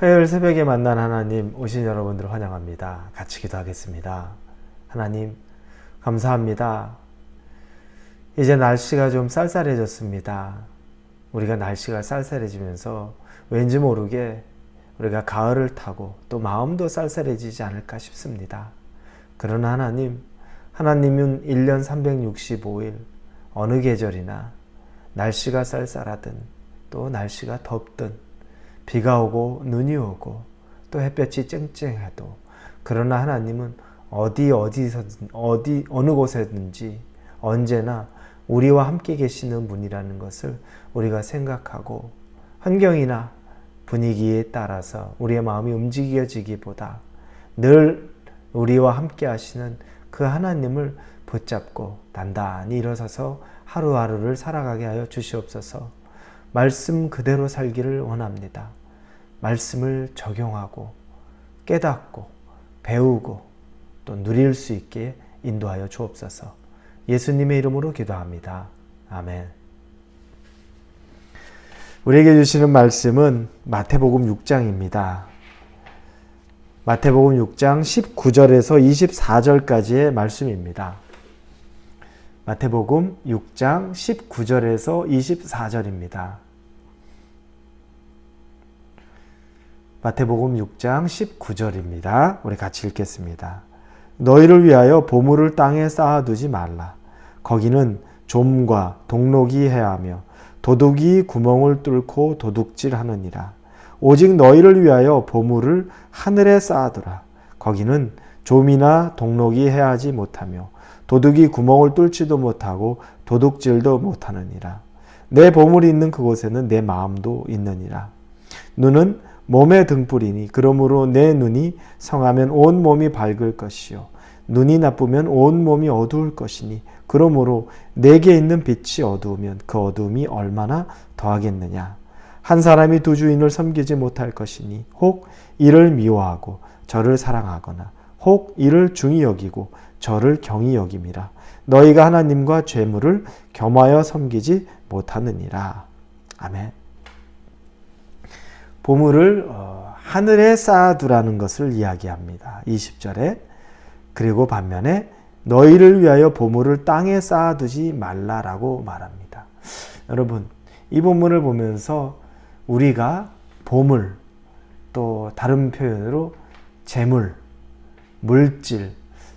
화요일 새벽에 만난 하나님 오신 여러분들을 환영합니다. 같이 기도하겠습니다. 하나님 감사합니다. 이제 날씨가 좀 쌀쌀해졌습니다. 우리가 날씨가 쌀쌀해지면서 왠지 모르게 우리가 가을을 타고 또 마음도 쌀쌀해지지 않을까 싶습니다. 그러나 하나님은 1년 365일 어느 계절이나 날씨가 쌀쌀하든 또 날씨가 덥든 비가 오고 눈이 오고 또 햇볕이 쨍쨍해도 그러나 하나님은 어느 곳에든지 언제나 우리와 함께 계시는 분이라는 것을 우리가 생각하고 환경이나 분위기에 따라서 우리의 마음이 움직여지기보다 늘 우리와 함께 하시는 그 하나님을 붙잡고 단단히 일어서서 하루하루를 살아가게 하여 주시옵소서. 말씀 그대로 살기를 원합니다. 말씀을 적용하고 깨닫고 배우고 또 누릴 수 있게 인도하여 주옵소서. 예수님의 이름으로 기도합니다. 아멘. 우리에게 주시는 말씀은 마태복음 6장입니다. 마태복음 6장 19절에서 24절까지의 말씀입니다. 마태복음 6장 19절에서 24절입니다. 마태복음 6장 19절입니다. 우리 같이 읽겠습니다. 너희를 위하여 보물을 땅에 쌓아두지 말라. 거기는 좀과 동록이 해하며 도둑이 구멍을 뚫고 도둑질하느니라. 오직 너희를 위하여 보물을 하늘에 쌓아두라. 거기는 좀이나 동록이 해하지 못하며 도둑이 구멍을 뚫지도 못하고 도둑질도 못하느니라. 내 보물이 있는 그곳에는 내 마음도 있느니라. 눈은 몸의 등불이니 그러므로 내 눈이 성하면 온 몸이 밝을 것이요 눈이 나쁘면 온 몸이 어두울 것이니 그러므로 내게 있는 빛이 어두우면 그 어두움이 얼마나 더하겠느냐. 한 사람이 두 주인을 섬기지 못할 것이니 혹 이를 미워하고 저를 사랑하거나 혹 이를 중히 여기고 저를 경히 여김이라. 너희가 하나님과 죄물을 겸하여 섬기지 못하느니라. 아멘. 보물을 하늘에 쌓아두라는 것을 이야기합니다. 20절에. 그리고 반면에 너희를 위하여 보물을 땅에 쌓아두지 말라라고 말합니다. 여러분, 이 본문을 보면서 우리가 보물, 또 다른 표현으로 재물, 물질,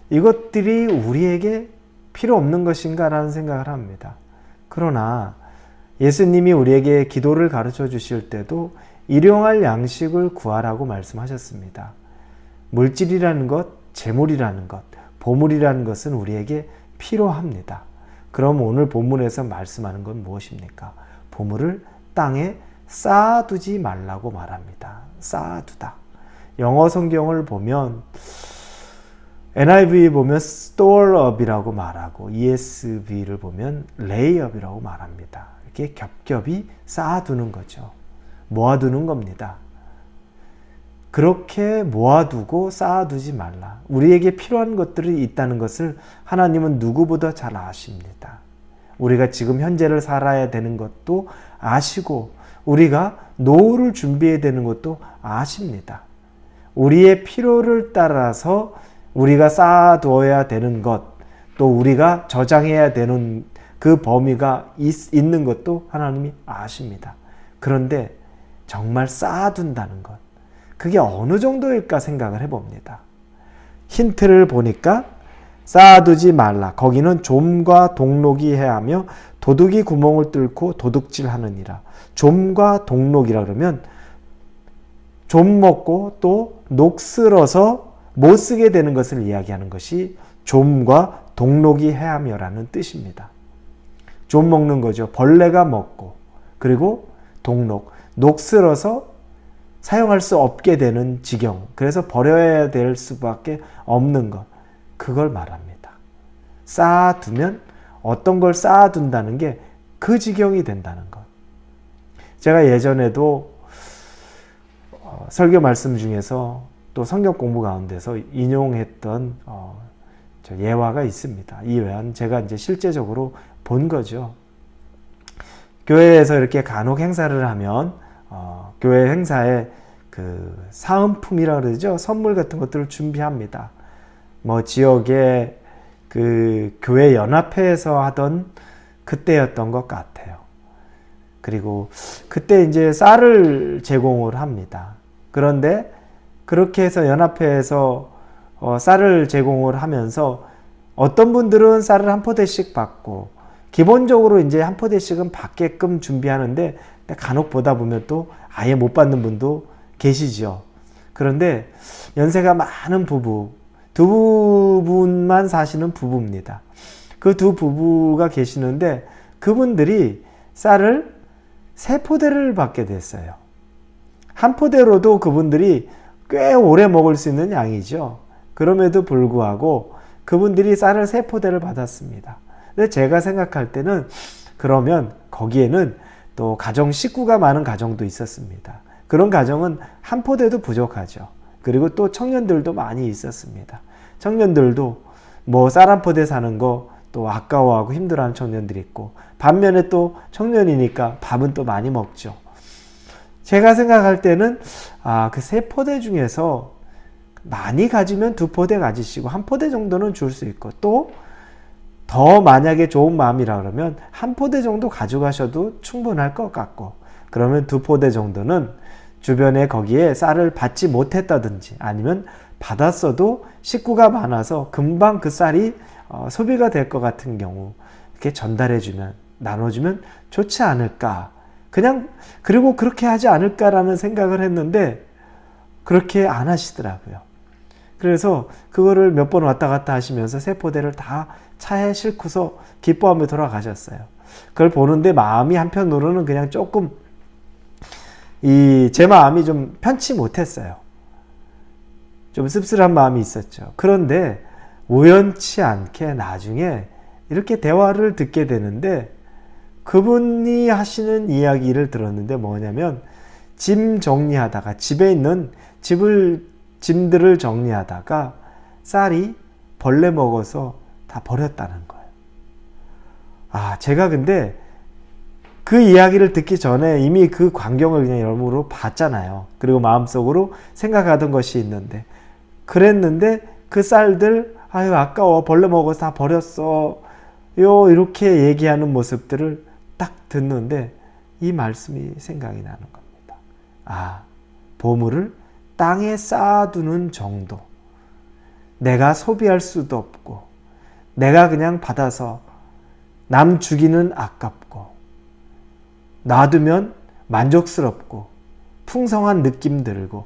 이것들이 우리에게 필요 없는 것인가라는 생각을 합니다. 그러나 예수님이 우리에게 기도를 가르쳐 주실 때도 일용할 양식을 구하라고 말씀하셨습니다. 물질이라는 것, 재물이라는 것, 보물이라는 것은 우리에게 필요합니다. 그럼 오늘 본문에서 말씀하는 건 무엇입니까? 보물을 땅에 쌓아두지 말라고 말합니다. 쌓아두다. 영어 성경을 보면 NIV 보면 store up이라고 말하고 ESV를 보면 lay up이라고 말합니다. 이렇게 겹겹이 쌓아두는 거죠. 모아두는 겁니다. 그렇게 모아두고 쌓아두지 말라. 우리에게 필요한 것들이 있다는 것을 하나님은 누구보다 잘 아십니다. 우리가 지금 현재를 살아야 되는 것도 아시고 우리가 노후를 준비해야 되는 것도 아십니다. 우리의 필요를 따라서 우리가 쌓아두어야 되는 것, 또 우리가 저장해야 되는 그 범위가 있는 것도 하나님이 아십니다. 그런데 정말 쌓아둔다는 것, 그게 어느 정도일까 생각을 해봅니다. 힌트를 보니까 쌓아두지 말라. 거기는 좀과 동록이 해하며 도둑이 구멍을 뚫고 도둑질하느니라. 좀과 동록이라 그러면 좀 먹고 또 녹슬어서 못 쓰게 되는 것을 이야기하는 것이 좀과 동록이 해하며라는 뜻입니다. 좀 먹는 거죠. 벌레가 먹고, 그리고 동록, 녹슬어서 사용할 수 없게 되는 지경, 그래서 버려야 될 수밖에 없는 것, 그걸 말합니다. 쌓아두면 어떤 걸 쌓아둔다는 게 그 지경이 된다는 것. 제가 예전에도 설교 말씀 중에서 또 성경 공부 가운데서 인용했던 예화가 있습니다. 이 예화는 제가 이제 실제적으로 본 거죠. 교회에서 이렇게 간혹 행사를 하면 교회 행사에 그 사은품이라 그러죠. 선물 같은 것들을 준비합니다. 뭐 지역의 그 교회 연합회에서 하던 그때였던 것 같아요. 그리고 그때 이제 쌀을 제공을 합니다. 그런데 그렇게 해서 연합회에서 쌀을 제공을 하면서 어떤 분들은 쌀을 한 포대씩 받고 기본적으로 이제 한 포대씩은 받게끔 준비하는데 간혹 보다 보면 또 아예 못 받는 분도 계시죠. 그런데 연세가 많은 부부, 두 분만 사시는 부부입니다. 그 두 부부가 계시는데 그분들이 쌀을 3포대를 받게 됐어요. 한 포대로도 그분들이 꽤 오래 먹을 수 있는 양이죠. 그럼에도 불구하고 그분들이 쌀을 3포대를 받았습니다. 근데 제가 생각할 때는 그러면 거기에는 또 가정 식구가 많은 가정도 있었습니다. 그런 가정은 한 포대도 부족하죠. 그리고 또 청년들도 많이 있었습니다. 청년들도 뭐 쌀 한 포대 사는 거 또 아까워하고 힘들어하는 청년들이 있고 반면에 또 청년이니까 밥은 또 많이 먹죠. 제가 생각할 때는 그 3포대 중에서 많이 가지면 2포대 가지시고 1포대 정도는 줄 수 있고 또 더 만약에 좋은 마음이라 그러면 1포대 정도 가져가셔도 충분할 것 같고 그러면 2포대 정도는 주변에 거기에 쌀을 받지 못했다든지 아니면 받았어도 식구가 많아서 금방 그 쌀이 소비가 될 것 같은 경우 이렇게 전달해주면 나눠주면 좋지 않을까 그냥 그리고 그렇게 하지 않을까라는 생각을 했는데 그렇게 안 하시더라고요. 그래서 그거를 몇 번 왔다 갔다 하시면서 3포대를 다 차에 싣고서 기뻐하며 돌아가셨어요. 그걸 보는데 마음이 한편으로는 그냥 조금 제 마음이 좀 편치 못했어요. 좀 씁쓸한 마음이 있었죠. 그런데 우연치 않게 나중에 이렇게 대화를 듣게 되는데 그분이 하시는 이야기를 들었는데 뭐냐면 짐 정리하다가 집에 있는 짐들을 정리하다가 쌀이 벌레 먹어서 다 버렸다는 거예요. 제가 근데 그 이야기를 듣기 전에 이미 그 광경을 그냥 여러모로 봤잖아요. 그리고 마음속으로 생각하던 것이 있는데 그랬는데 그 쌀들 아까워 벌레 먹어서 다 버렸어 이렇게 얘기하는 모습들을 딱 듣는데 이 말씀이 생각이 나는 겁니다. 보물을 땅에 쌓아두는 정도. 내가 소비할 수도 없고 내가 그냥 받아서 남 주기는 아깝고 놔두면 만족스럽고 풍성한 느낌 들고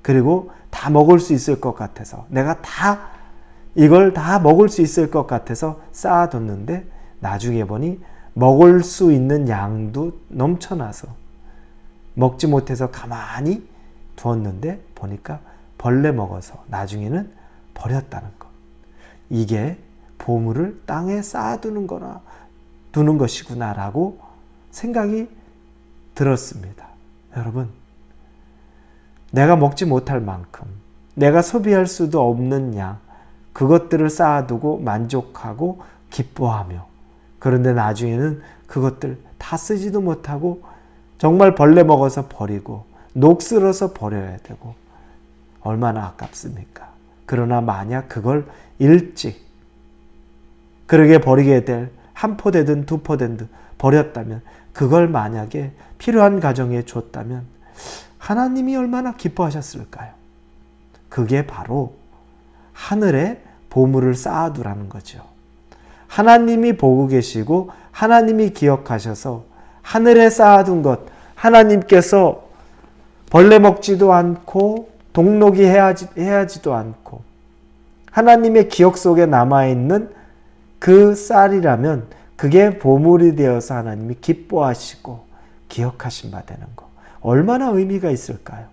그리고 다 먹을 수 있을 것 같아서 내가 이걸 다 먹을 수 있을 것 같아서 쌓아뒀는데 나중에 보니 먹을 수 있는 양도 넘쳐나서 먹지 못해서 가만히 두었는데 보니까 벌레 먹어서 나중에는 버렸다는 것. 이게 보물을 땅에 쌓아두는 두는 것이구나 라고 생각이 들었습니다. 여러분, 내가 먹지 못할 만큼 내가 소비할 수도 없는 양 그것들을 쌓아두고 만족하고 기뻐하며 그런데 나중에는 그것들 다 쓰지도 못하고 정말 벌레 먹어서 버리고 녹슬어서 버려야 되고 얼마나 아깝습니까? 그러나 만약 그걸 일찍 그러게 버리게 될 1포대든 2포대든 버렸다면 그걸 만약에 필요한 가정에 줬다면 하나님이 얼마나 기뻐하셨을까요? 그게 바로 하늘에 보물을 쌓아두라는 거죠. 하나님이 보고 계시고 하나님이 기억하셔서 하늘에 쌓아둔 것 하나님께서 벌레 먹지도 않고 동록이 해하지도 않고 하나님의 기억 속에 남아있는 그 쌀이라면 그게 보물이 되어서 하나님이 기뻐하시고 기억하신 바 되는 것. 얼마나 의미가 있을까요?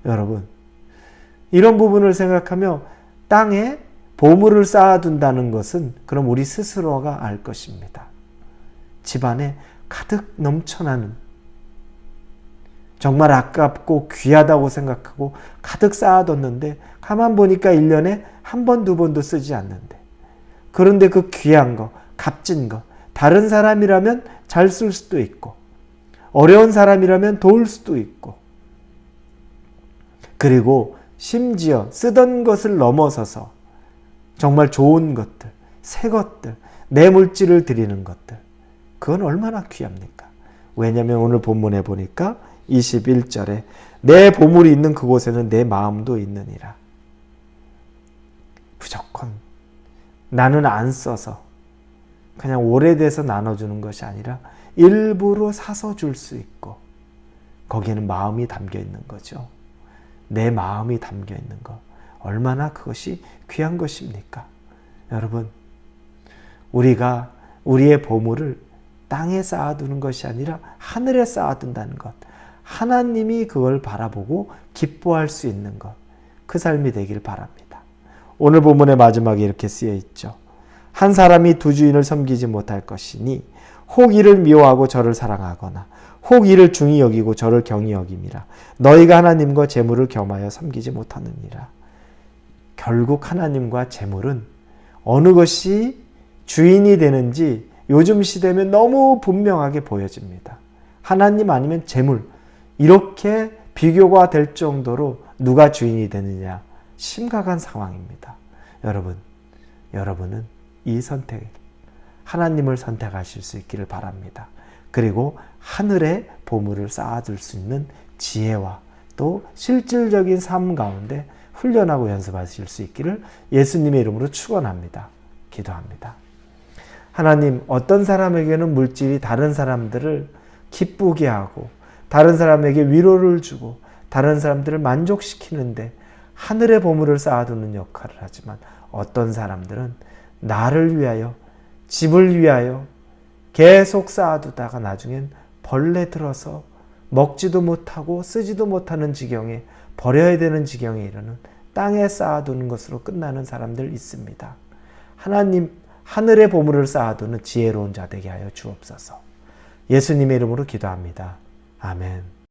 여러분, 이런 부분을 생각하며 땅에 보물을 쌓아둔다는 것은 그럼 우리 스스로가 알 것입니다. 집안에 가득 넘쳐나는 정말 아깝고 귀하다고 생각하고 가득 쌓아뒀는데 가만 보니까 1년에 1번, 2번도 쓰지 않는데 그런데 그 귀한 거, 값진 거 다른 사람이라면 잘 쓸 수도 있고 어려운 사람이라면 도울 수도 있고 그리고 심지어 쓰던 것을 넘어서서 정말 좋은 것들, 새 것들, 내 물질을 드리는 것들, 그건 얼마나 귀합니까? 왜냐하면 오늘 본문에 보니까 21절에 내 보물이 있는 그곳에는 내 마음도 있느니라. 무조건 나는 안 써서 그냥 오래돼서 나눠주는 것이 아니라 일부러 사서 줄 수 있고, 거기에는 마음이 담겨 있는 거죠. 내 마음이 담겨 있는 것, 얼마나 그것이 귀한 것입니까? 여러분, 우리가 우리의 보물을 땅에 쌓아두는 것이 아니라 하늘에 쌓아둔다는 것, 하나님이 그걸 바라보고 기뻐할 수 있는 것, 그 삶이 되길 바랍니다. 오늘 본문의 마지막에 이렇게 쓰여 있죠. 한 사람이 두 주인을 섬기지 못할 것이니 혹 이를 미워하고 저를 사랑하거나 혹 이를 중히 여기고 저를 경히 여김이라. 너희가 하나님과 재물을 겸하여 섬기지 못하느니라. 결국 하나님과 재물은 어느 것이 주인이 되는지 요즘 시대면 너무 분명하게 보여집니다. 하나님 아니면 재물, 이렇게 비교가 될 정도로 누가 주인이 되느냐, 심각한 상황입니다. 여러분은 이 선택, 하나님을 선택하실 수 있기를 바랍니다. 그리고 하늘에 보물을 쌓아둘 수 있는 지혜와 또 실질적인 삶 가운데 훈련하고 연습하실 수 있기를 예수님의 이름으로 축원합니다. 기도합니다. 하나님, 어떤 사람에게는 물질이 다른 사람들을 기쁘게 하고 다른 사람에게 위로를 주고 다른 사람들을 만족시키는데 하늘의 보물을 쌓아두는 역할을 하지만, 어떤 사람들은 나를 위하여, 집을 위하여 계속 쌓아두다가 나중엔 벌레 들어서 먹지도 못하고 쓰지도 못하는 지경에, 버려야 되는 지경에 이르는 땅에 쌓아두는 것으로 끝나는 사람들 있습니다. 하나님, 하늘의 보물을 쌓아두는 지혜로운 자 되게 하여 주옵소서. 예수님의 이름으로 기도합니다. 아멘.